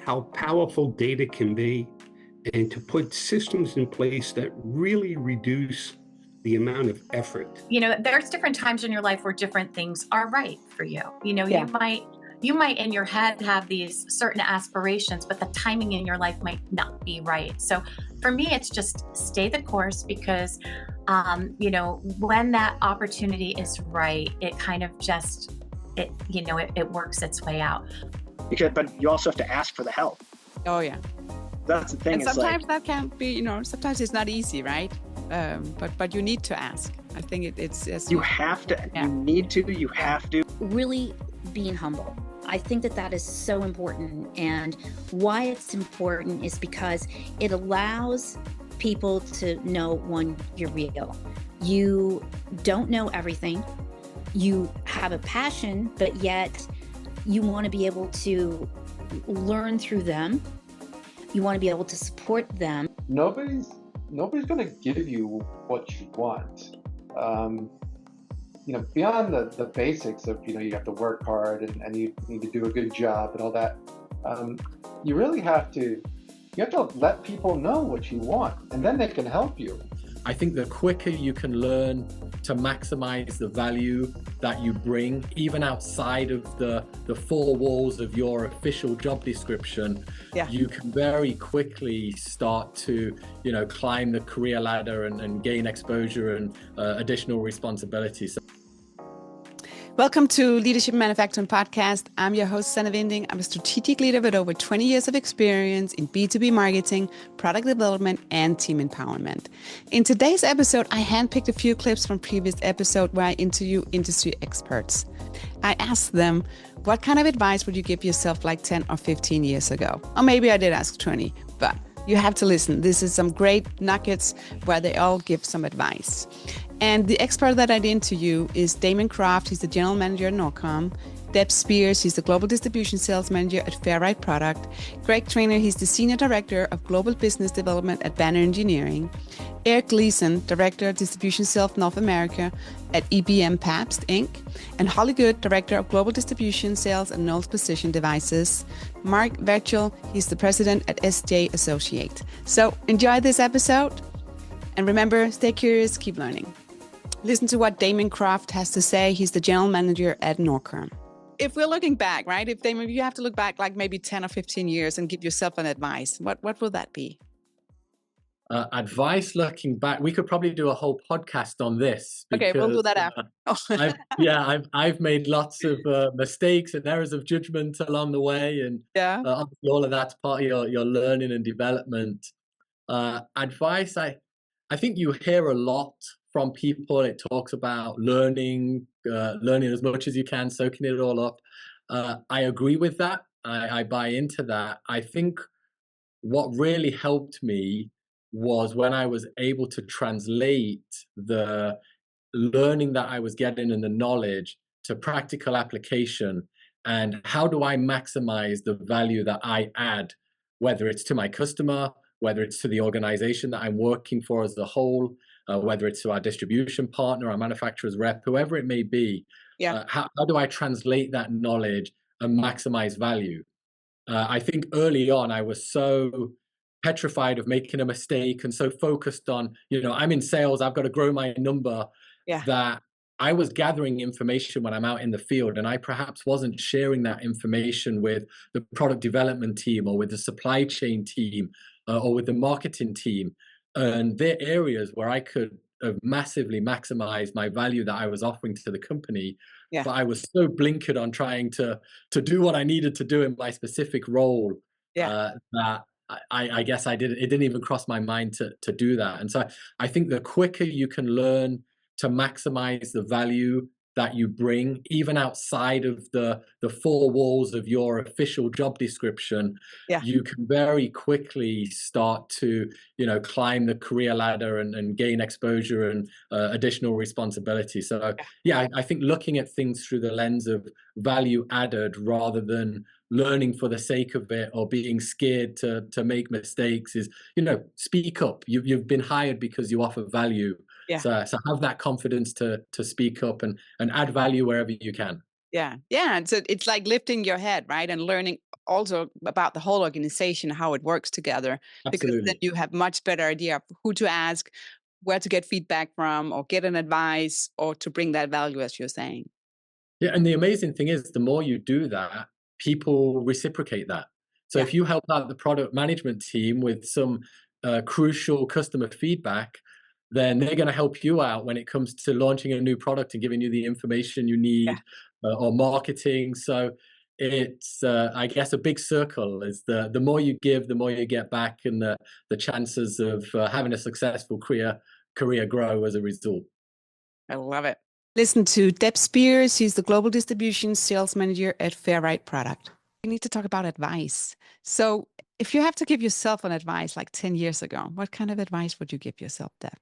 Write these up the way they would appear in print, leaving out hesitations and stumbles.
how powerful data can be and to put systems in place that really reduce the amount of effort. There's different times in your life where different things are right for you. Yeah. You might in your head have these certain aspirations, but the timing in your life might not be right. So for me, it's just stay the course because, when that opportunity is right, it kind of just, it works its way out. But you also have to ask for the help. Oh, yeah. That's the thing. And sometimes that can't be, sometimes it's not easy, right? But you need to ask. I think it's you have to, yeah. you have to. Really being humble. I think that is so important. And why it's important is because it allows people to know, one, you're real. You don't know everything. You have a passion, but yet you want to be able to learn through them. You want to be able to support them. Nobody's going to give you what you want. Beyond the basics of, you have to work hard and you need to do a good job and all that. You really have to let people know what you want, and then they can help you. I think the quicker you can learn to maximize the value that you bring, even outside of the four walls of your official job description, you can very quickly start to, climb the career ladder and gain exposure and additional responsibilities. Welcome to Leadership Manufacturing Podcast. I'm your host, Sanne Winding. I'm a strategic leader with over 20 years of experience in B2B marketing, product development, and team empowerment. In today's episode, I handpicked a few clips from previous episode where I interview industry experts. I asked them, what kind of advice would you give yourself like 10 or 15 years ago? Or maybe I did ask 20, but you have to listen. This is some great nuggets where they all give some advice. And the expert that I did interview is Damon Croft. He's the general manager at Norcom. Deb Spears, he's the global distribution sales manager at Fairride Product. Greg Trainer, he's the senior director of global business development at Banner Engineering. Eric Gleason, director of distribution sales North America at EBM Pabst Inc. And Holly Good, director of global distribution sales at Knowles Precision Devices. Mark Virgil, he's the president at SJ Associate. So enjoy this episode. And remember, stay curious, keep learning. Listen to what Damon Croft has to say. He's the general manager at Norcom. If we're looking back, right? If Damon, you have to look back like maybe 10 or 15 years and give yourself an advice, what will that be? Advice looking back, we could probably do a whole podcast on this. Because, okay, we'll do that after. I've made lots of mistakes and errors of judgment along the way, and obviously all of that's part of your learning and development. Advice, I think you hear a lot from people. It talks about learning as much as you can, soaking it all up. I agree with that. I buy into that. I think what really helped me was when I was able to translate the learning that I was getting and the knowledge to practical application, and how do I maximize the value that I add, whether it's to my customer, whether it's to the organization that I'm working for as a whole, whether it's to our distribution partner, our manufacturer's rep, whoever it may be. How do I translate that knowledge and maximize value? I think early on, I was so petrified of making a mistake and so focused on, I'm in sales, I've got to grow my number, that I was gathering information when I'm out in the field, and I perhaps wasn't sharing that information with the product development team or with the supply chain team or with the marketing team. And they're areas where I could have massively maximized my value that I was offering to the company. But I was so blinkered on trying to do what I needed to do in my specific role that I guess it didn't even cross my mind to do that. And so I think the quicker you can learn to maximize the value that you bring, even outside of the four walls of your official job description, you can very quickly start to, climb the career ladder and gain exposure and additional responsibility. So I think looking at things through the lens of value added rather than learning for the sake of it or being scared to make mistakes is, speak up. You've been hired because you offer value. So have that confidence to speak up and add value wherever you can. Yeah. So it's like lifting your head, right? And learning also about the whole organization, how it works together. Because then you have much better idea of who to ask, where to get feedback from, or get an advice, or to bring that value, as you're saying. Yeah, and the amazing thing is, the more you do that, people reciprocate that. So if you help out the product management team with some crucial customer feedback, then they're going to help you out when it comes to launching a new product and giving you the information you need, or marketing. So it's, I guess, a big circle. Is the more you give, the more you get back, and the chances of having a successful career grow as a result. I love it. Listen to Deb Spears. She's the Global Distribution Sales Manager at Fairright Product. We need to talk about advice. So if you have to give yourself an advice like 10 years ago, what kind of advice would you give yourself, Deb?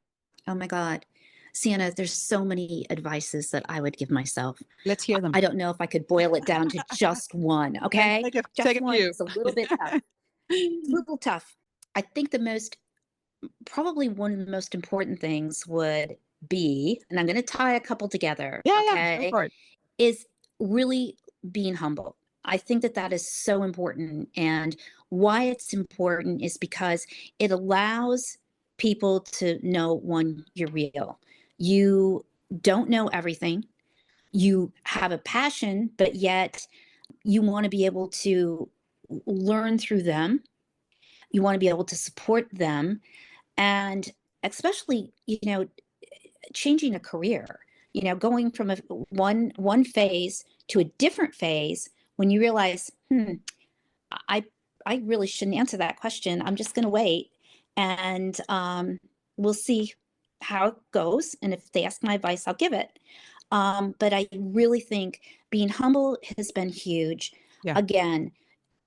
Oh my God. Sienna, there's so many advices that I would give myself. Let's hear them. I don't know if I could boil it down to just one, okay? Take one is a little bit tough. It's a little tough. I think probably one of the most important things would be, and I'm going to tie a couple together, go for it. Is really being humble. I think that is so important. And why it's important is because it allows people to know, one, you're real. You don't know everything. You have a passion, but yet you want to be able to learn through them. You want to be able to support them. And especially, changing a career, going from one phase to a different phase, when you realize, I really shouldn't answer that question. I'm just going to wait, and we'll see how it goes. And if they ask my advice, I'll give it. But I really think being humble has been huge. Yeah. Again,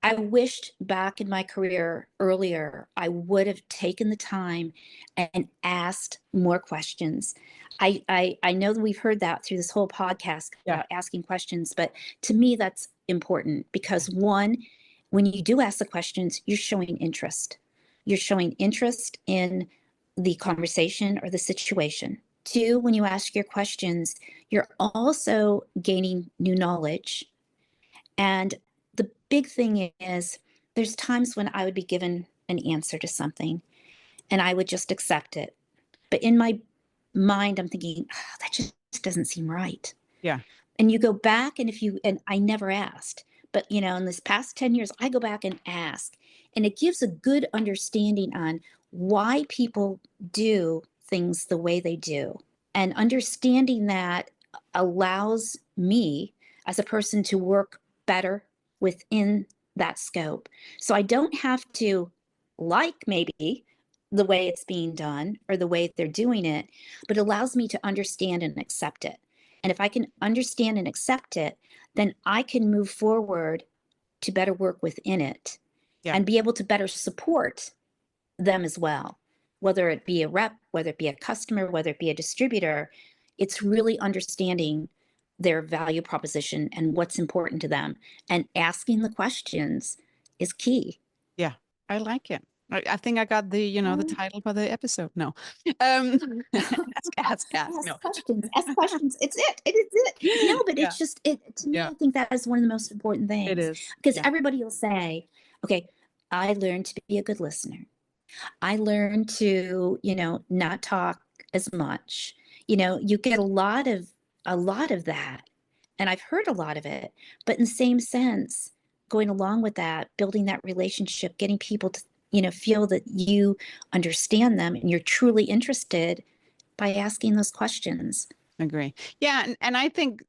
I wished back in my career earlier, I would have taken the time and asked more questions. I know that we've heard that through this whole podcast about asking questions, but to me, that's important because one, when you do ask the questions, you're showing interest. You're showing interest in the conversation or the situation. Two, when you ask your questions, you're also gaining new knowledge. And the big thing is, there's times when I would be given an answer to something and I would just accept it. But in my mind, I'm thinking, that just doesn't seem right. Yeah. And you go back, and I never asked, but in this past 10 years, I go back and ask, and it gives a good understanding on why people do things the way they do. And understanding that allows me as a person to work better within that scope. So I don't have to like maybe the way it's being done or the way they're doing it, but it allows me to understand and accept it. And if I can understand and accept it, then I can move forward to better work within it and be able to better support them as well. Whether it be a rep, whether it be a customer, whether it be a distributor, it's really understanding their value proposition and what's important to them. And asking the questions is key. Yeah, I like it. I think I got the, the title for the episode. No. Ask. Ask questions. It's it. It is it. No, but it's just, to me, I think that is one of the most important things. It is. Because everybody will say, okay, I learned to be a good listener. I learned to, not talk as much. You get a lot of that. And I've heard a lot of it. But in the same sense, going along with that, building that relationship, getting people to, feel that you understand them and you're truly interested by asking those questions. Agree. Yeah. And I think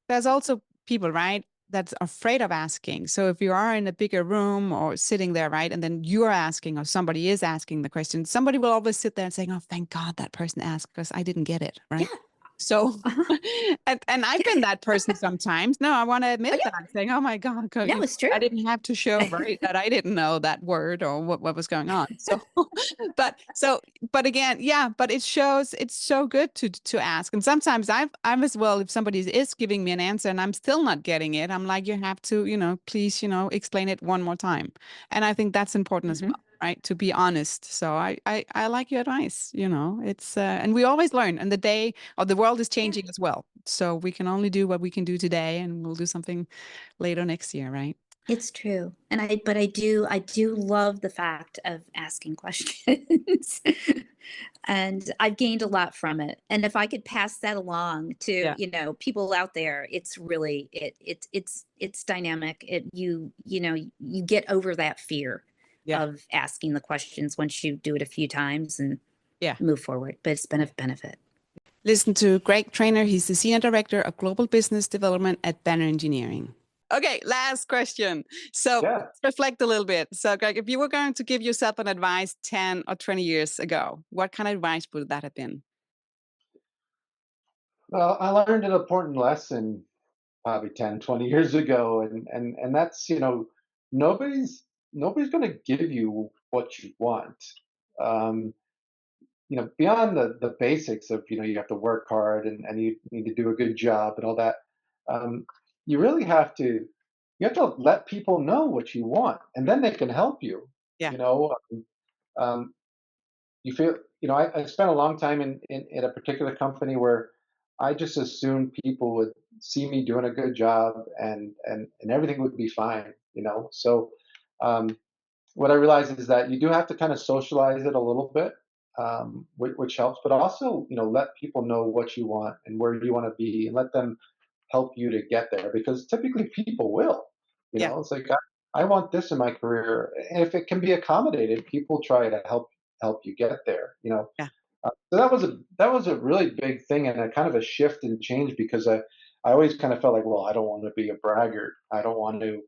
there's also people, right, that's afraid of asking. So if you are in a bigger room or sitting there, right, and then you're asking or somebody is asking the question, somebody will always sit there and say, oh, thank God that person asked because I didn't get it, right? Yeah. So, and I've been that person sometimes. No, I want to admit that. I'm saying, oh my God, no, it's true. I didn't have to show that I didn't know that word or what was going on. So, but again, but it shows it's so good to ask. And sometimes I'm as well, if somebody is giving me an answer and I'm still not getting it, I'm like, you have to, please, explain it one more time. And I think that's important as well. Right, to be honest. So I like your advice. It's and we always learn. And the world is changing as well. So we can only do what we can do today, and we'll do something later next year, right? It's true. And I do love the fact of asking questions. And I've gained a lot from it. And if I could pass that along to, people out there, it's really, it's dynamic. You get over that fear of asking the questions once you do it a few times and move forward. But it's been a benefit. Listen to Greg Trainer. He's the Senior Director of Global Business Development at Banner Engineering. Okay, last question. So let's reflect a little bit. So Greg, if you were going to give yourself an advice 10 or 20 years ago, what kind of advice would that have been? Well, I learned an important lesson probably 10, 20 years ago. And that's, nobody's going to give you what you want. Um, Beyond the basics of, you have to work hard and you need to do a good job and all that. Um, you really you have to let people know what you want, and then they can help you. Yeah. You know, um, you feel, I spent a long time in a particular company where I just assumed people would see me doing a good job and everything would be fine. So um, what I realized is that you do have to kind of socialize it a little bit, which helps, but also, let people know what you want and where you want to be, and let them help you to get there, because typically people will. It's like, I want this in my career, and if it can be accommodated, people try to help you get there. So that was a really big thing, and a kind of a shift and change, because I always kind of felt like, well, I don't want to be a braggart. I don't want to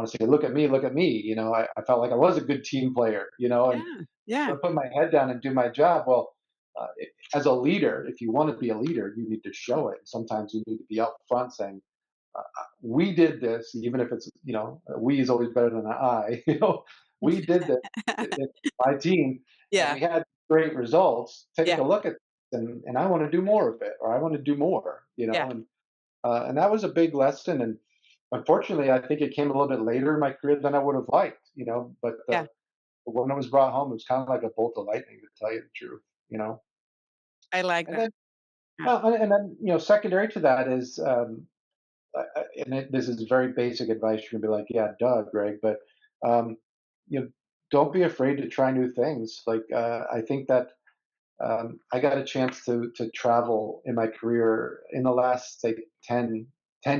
say, look at me, look at me. I felt like I was a good team player, and I put my head down and do my job. Well, as a leader, if you want to be a leader, you need to show it. Sometimes you need to be up front saying, we did this, even if it's, we is always better than an I. We did this, my team, and we had great results. Take a look at this, and I want to do more of it, or I want to do more, and that was a big lesson. And unfortunately, I think it came a little bit later in my career than I would have liked, but when it was brought home, it was kind of like a bolt of lightning, to tell you the truth, I like and that. then, secondary to that is, this is very basic advice. You're gonna be like, yeah, duh, Greg, but um, don't be afraid to try new things. Like, I think that I got a chance to travel in my career in the last, say, 10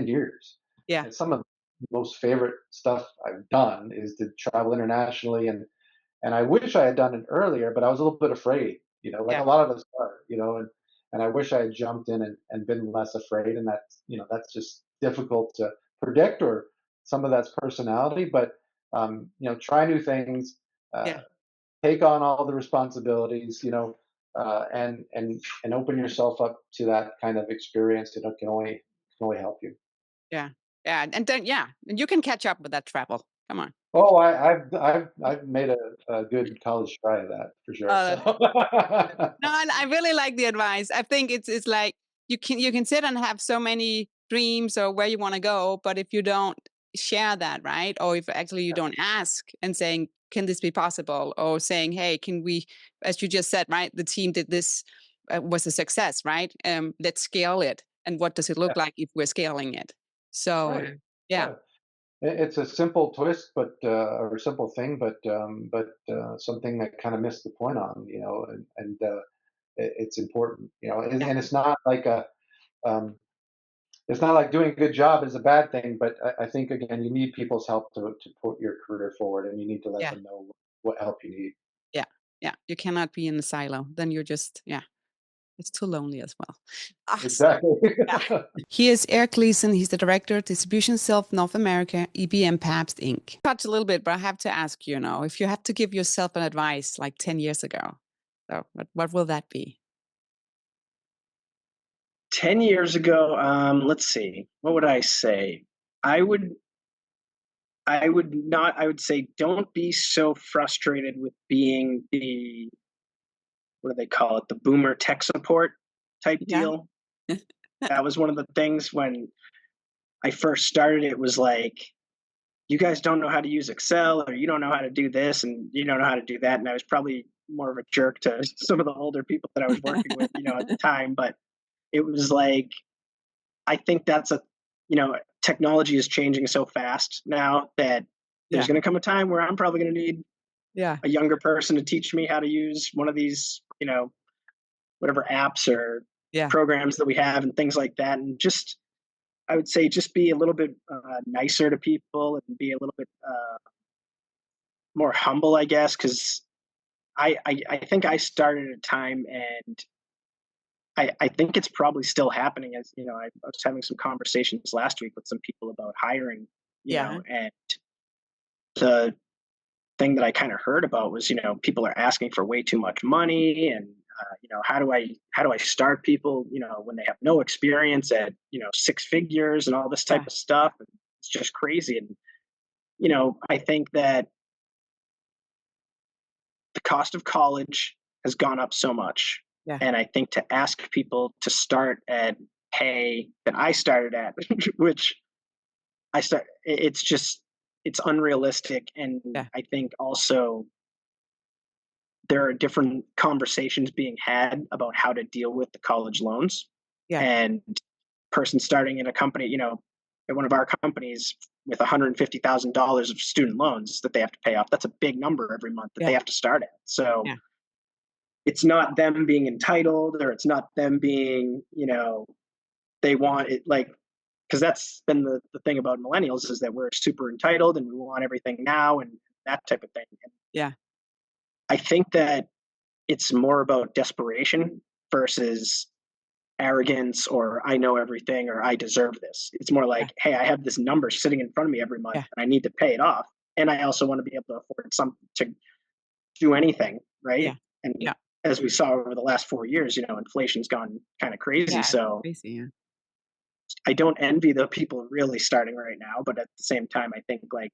years. Yeah. And some of the most favorite stuff I've done is to travel internationally, and I wish I had done it earlier, but I was a little bit afraid, like a lot of us are, and I wish I had jumped in and been less afraid. And that's just difficult to predict, or some of that's personality, but, try new things, take on all the responsibilities, and open yourself up to that kind of experience. It can only help you. Yeah. And then, and you can catch up with that travel. Come on. Oh, I've made a good college try of that, for sure. No, I really like the advice. I think it's like you can sit and have so many dreams or where you want to go, but if you don't share that, right? Or if actually you don't ask and saying, can this be possible? Or saying, hey, can we, as you just said, right? The team did this, was a success, right? Let's scale it. And what does it look like if we're scaling it? So, Right. yeah. It's a simple twist, or a simple thing, but something that kind of missed the point on, and it's important, and it's not like doing a good job is a bad thing, but I think, again, you need people's help to put your career forward, and you need to let them know what help you need. Yeah. You cannot be in a silo. Then you're just, it's too lonely as well. Awesome. Exactly. Here's Eric Gleason. He's the Director of Distribution Sales North America, EBM Pabst Inc. Touch a little bit, but I have to ask you, if you had to give yourself an advice like 10 years ago, so what will that be? 10 years ago, let's see, what would I say? I would say, don't be so frustrated with being what do they call it? The boomer tech support type deal. That was one of the things when I first started. It was like, you guys don't know how to use Excel, or you don't know how to do this, and you don't know how to do that. And I was probably more of a jerk to some of the older people that I was working with, at the time. But it was like, I think that's technology is changing so fast now that there's going to come a time where I'm probably going to need a younger person to teach me how to use one of these, whatever apps or programs that we have and things like that. And I would say just be a little bit nicer to people and be a little bit more humble, I guess, because I think I started at a time, and I think it's probably still happening. As I was having some conversations last week with some people about hiring, and the thing that I kind of heard about was, people are asking for way too much money, and how do I start people, when they have no experience at, six figures and all this type of stuff. And it's just crazy. And, I think that the cost of college has gone up so much. Yeah. And I think to ask people to start at pay that I started at, which it's unrealistic. And I think also there are different conversations being had about how to deal with the college loans. And person starting in a company, at one of our companies with $150,000 of student loans that they have to pay off. That's a big number every month that they have to start at. So it's not them being entitled, or it's not them being, they want it, like, because that's been the thing about millennials, is that we're super entitled and we want everything now and that type of thing. And I think that it's more about desperation versus arrogance, or I know everything, or I deserve this. It's more like, hey, I have this number sitting in front of me every month and I need to pay it off. And I also want to be able to afford something to do anything. Right. And as we saw over the last 4 years, inflation's gone kind of crazy. I don't envy the people really starting right now, but at the same time, I think like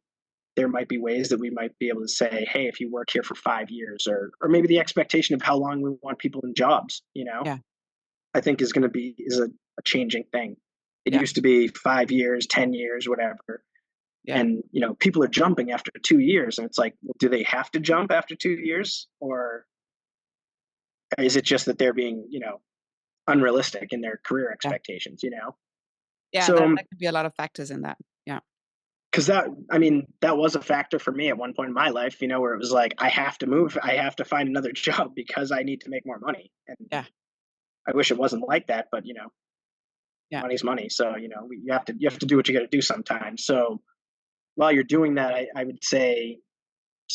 there might be ways that we might be able to say, hey, if you work here for 5 years, or maybe the expectation of how long we want people in jobs, I think is a changing thing. It used to be 5 years, 10 years, whatever. And, people are jumping after 2 years, and it's like, well, do they have to jump after 2 years, or is it just that they're being, unrealistic in their career expectations, Yeah, so, that could be a lot of factors in that. Yeah. Because that was a factor for me at one point in my life, where it was like, I have to move, I have to find another job because I need to make more money. And I wish it wasn't like that, but money's money. So, you have to do what you got to do sometimes. So while you're doing that, I would say,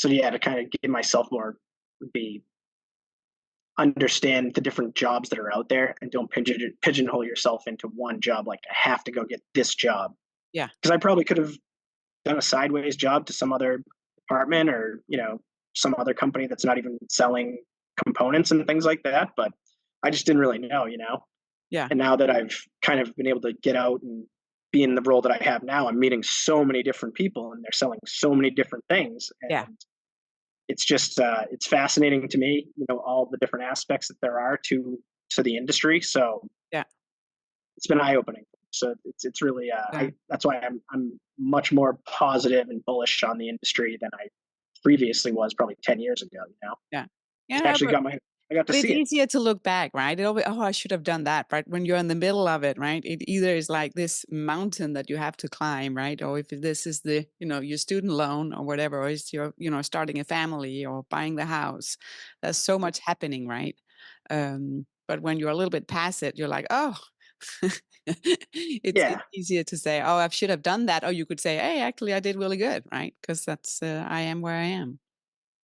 to kind of give myself more would be understand the different jobs that are out there, and don't pigeonhole yourself into one job. Like, I have to go get this job. Yeah. Because I probably could have done a sideways job to some other department, or, some other company that's not even selling components and things like that. But I just didn't really know, Yeah. And now that I've kind of been able to get out and be in the role that I have now, I'm meeting so many different people, and they're selling so many different things. And it's just, it's fascinating to me, all the different aspects that there are to the industry. So it's been eye-opening. So it's really, that's why I'm much more positive and bullish on the industry than I previously was, probably 10 years ago, Yeah. I got to see it's it. easier to look back, right? It always, I should have done that, right? When you're in the middle of it, right? It either is like this mountain that you have to climb, right? Or if this is the, your student loan or whatever, or it's your, starting a family or buying the house. There's so much happening, right? But when you're a little bit past it, you're like, oh, it's easier to say, oh, I should have done that. Or you could say, hey, actually, I did really good, right? Because that's, I am where I am.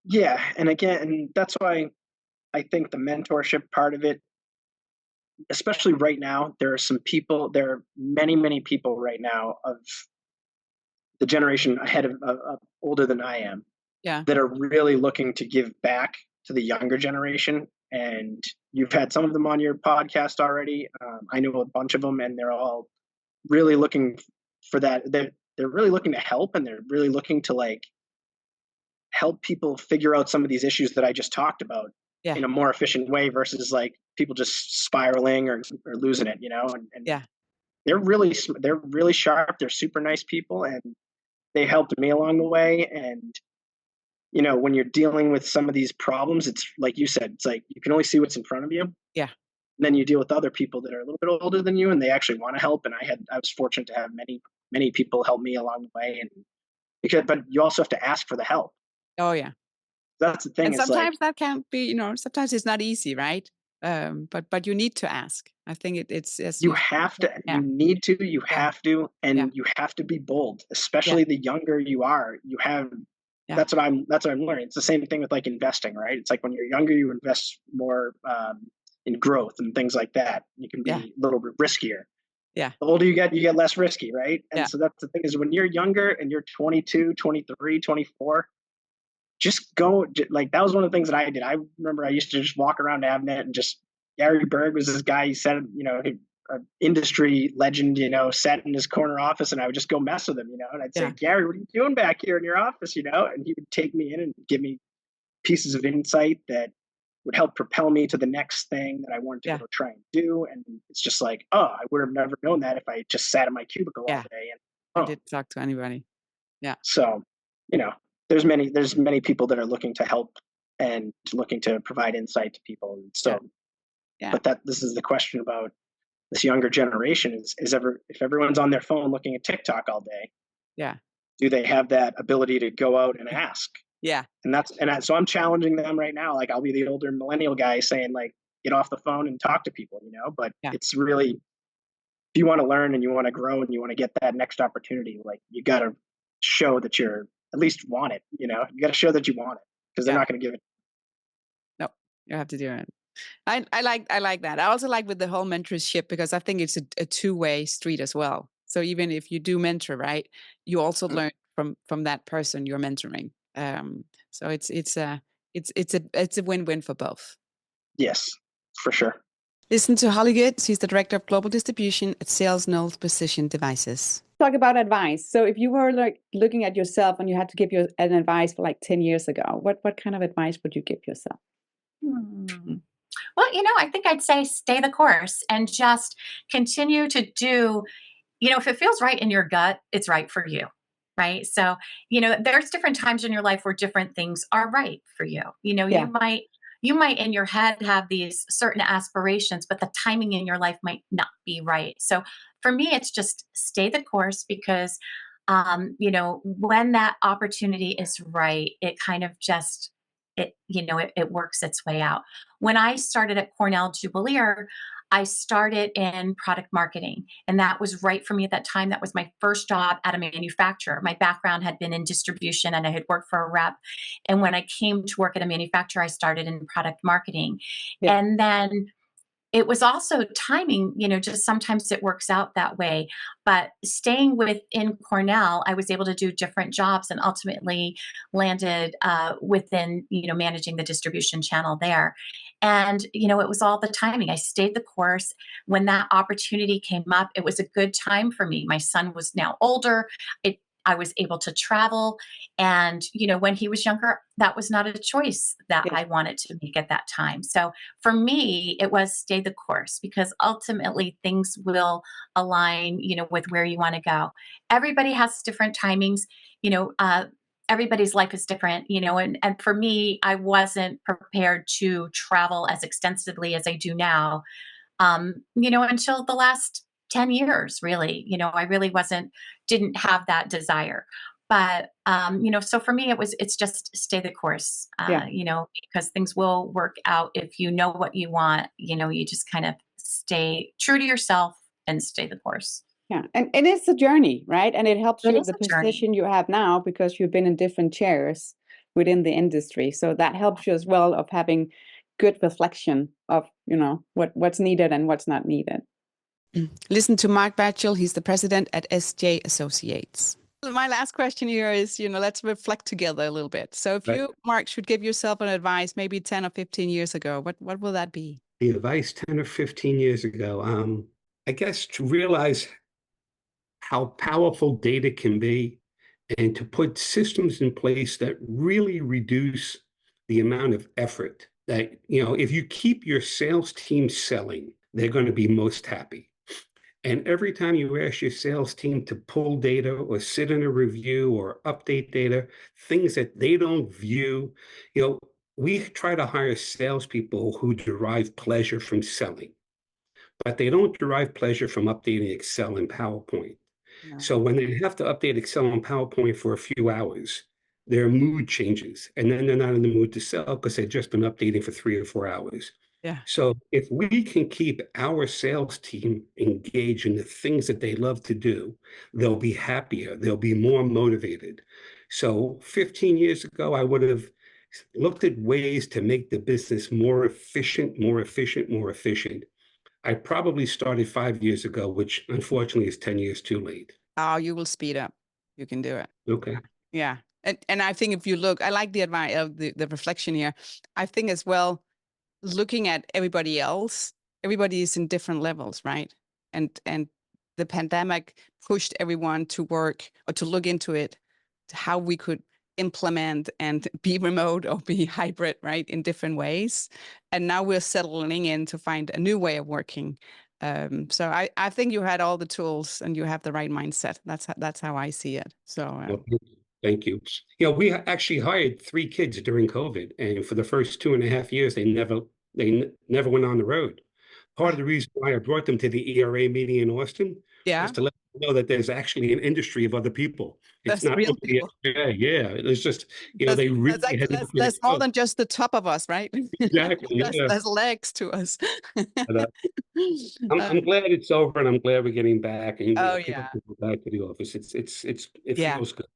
Yeah. And again, that's why I think the mentorship part of it, especially right now, there are many, many people right now of the generation ahead of older than I am, that are really looking to give back to the younger generation. And you've had some of them on your podcast already. I know a bunch of them, and they're all really looking for that. They're really looking to help, and they're really looking to help people figure out some of these issues that I just talked about in a more efficient way, versus people just spiraling or losing it, and they're really sharp. They're super nice people, and they helped me along the way. And, when you're dealing with some of these problems, it's like you said, it's like, you can only see what's in front of you. Yeah. then you deal with other people that are a little bit older than you and they actually want to help. And I was fortunate to have many people help me along the way. And but you also have to ask for the help. Oh yeah. That's the thing. And it's sometimes like, that can't be, sometimes it's not easy, right? But you need to ask. I think it's as you have to, you need to, you have to, and you have to be bold, especially the younger you are. That's what I'm learning. It's the same thing with like investing, right? It's like when you're younger, you invest more in growth and things like that. You can be a little bit riskier. Yeah. The older you get less risky, right? And so that's the thing, is when you're younger and you're 22, 23, 24, just go. Like, that was one of the things that I did. I remember I used to just walk around Avnet and just, Gary Berg was this guy. He said, an industry legend, sat in his corner office, and I would just go mess with him, and I'd say, Gary, what are you doing back here in your office, and he would take me in and give me pieces of insight that would help propel me to the next thing that I wanted to go try and do. And it's just like, oh, I would have never known that if I just sat in my cubicle all day. And I didn't talk to anybody. Yeah. So, there's many people that are looking to help and looking to provide insight to people. And so, but this is the question about this younger generation is if everyone's on their phone looking at TikTok all day, do they have that ability to go out and ask? Yeah. So I'm challenging them right now. Like, I'll be the older millennial guy saying, like, get off the phone and talk to people, but it's really, if you want to learn and you want to grow and you want to get that next opportunity, like, you got to show that you're at least want it, you got to show that you want it, because they're not going to give it. No, you have to do it. I like that. I also like with the whole mentorship, because I think it's a two-way street as well. So even if you do mentor, right, you also learn from that person you're mentoring. So it's a win-win for both. Yes, for sure. Listen to Holly Good. She's the director of global distribution at Sales Knowles Precision Devices. Talk about advice. So if you were like looking at yourself and you had to give you an advice for like 10 years ago, what kind of advice would you give yourself? Well, I think I'd say stay the course and just continue to do, if it feels right in your gut, it's right for you. Right. So, there's different times in your life where different things are right for you. You might in your head have these certain aspirations, but the timing in your life might not be right. So for me, it's just stay the course, because, when that opportunity is right, it kind of just, it works its way out. When I started at Cornell Jubileer, I started in product marketing, and that was right for me at that time. That was my first job at a manufacturer. My background had been in distribution, and I had worked for a rep. And when I came to work at a manufacturer, I started in product marketing. Yeah. And then it was also timing, just sometimes it works out that way. But staying within Cornell, I was able to do different jobs and ultimately landed within, managing the distribution channel there. And, it was all the timing. I stayed the course. When that opportunity came up, it was a good time for me. My son was now older. I was able to travel. And, when he was younger, that was not a choice that I wanted to make at that time. So for me, it was stay the course, because ultimately things will align, with where you want to go. Everybody has different timings, everybody's life is different, and for me, I wasn't prepared to travel as extensively as I do now, until the last 10 years, really. I really didn't have that desire. But, so for me, it's just stay the course, because things will work out if you know what you want. You just kind of stay true to yourself and stay the course. Yeah. And it's a journey, right? And it helps you with the position you have now, because you've been in different chairs within the industry. So that helps you as well of having good reflection of, what's needed and what's not needed. Listen to Mark Batchel. He's the president at SJ Associates. My last question here is, let's reflect together a little bit. So if you, Mark, should give yourself an advice maybe 10 or 15 years ago, what will that be? The advice 10 or 15 years ago, I guess to realize how powerful data can be, and to put systems in place that really reduce the amount of effort that, if you keep your sales team selling, they're going to be most happy. And every time you ask your sales team to pull data or sit in a review or update data, things that they don't view, we try to hire salespeople who derive pleasure from selling. but they don't derive pleasure from updating Excel and PowerPoint. No. So when they have to update Excel and PowerPoint for a few hours, their mood changes, and then they're not in the mood to sell because they've just been updating for 3 or 4 hours. Yeah. So if we can keep our sales team engaged in the things that they love to do, they'll be happier, they'll be more motivated. So 15 years ago, I would have looked at ways to make the business more efficient, more efficient, more efficient. I probably started 5 years ago, which unfortunately is 10 years too late. Oh, you will speed up. You can do it. Okay. Yeah. And I think if you look, I like the advice of the reflection here. I think as well, looking at everybody else, everybody is in different levels, right? And the pandemic pushed everyone to work or to look into it, to how we could implement and be remote or be hybrid, right, in different ways. And now we're settling in to find a new way of working. So I think you had all the tools and you have the right mindset. That's how I see it. So Well, thank you. You know, we actually hired 3 kids during COVID, and for the first 2.5 years, they never went on the road. Part of the reason why I brought them to the ERA meeting in Austin was to let them know that there's actually an industry of other people. It's that's not real only people. Yeah. It's just, you know, they really had that's more than just the top of us, right? Exactly. There's legs to us. But, I'm glad it's over, and I'm glad we're getting back, and you know, Oh people yeah. can go back to the office. It Yeah. feels good.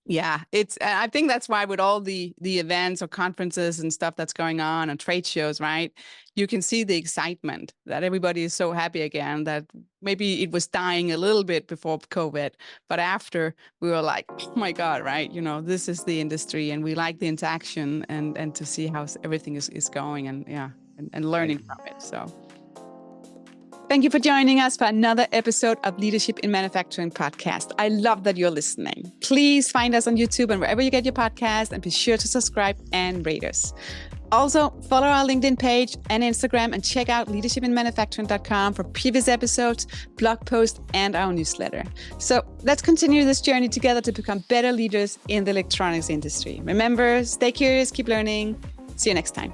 Yeah, I think that's why with all the events or conferences and stuff that's going on and trade shows, right? You can see the excitement that everybody is so happy again, that maybe it was dying a little bit before COVID, but after we were like, oh my God, right? You know, this is the industry and we like the interaction and to see how everything is going and yeah, and learning from it. So thank you for joining us for another episode of Leadership in Manufacturing podcast. I love that you're listening. Please find us on YouTube and wherever you get your podcast, and be sure to subscribe and rate us. Also, follow our LinkedIn page and Instagram, and check out leadershipinmanufacturing.com for previous episodes, blog posts, and our newsletter. So let's continue this journey together to become better leaders in the electronics industry. Remember, stay curious, keep learning. See you next time.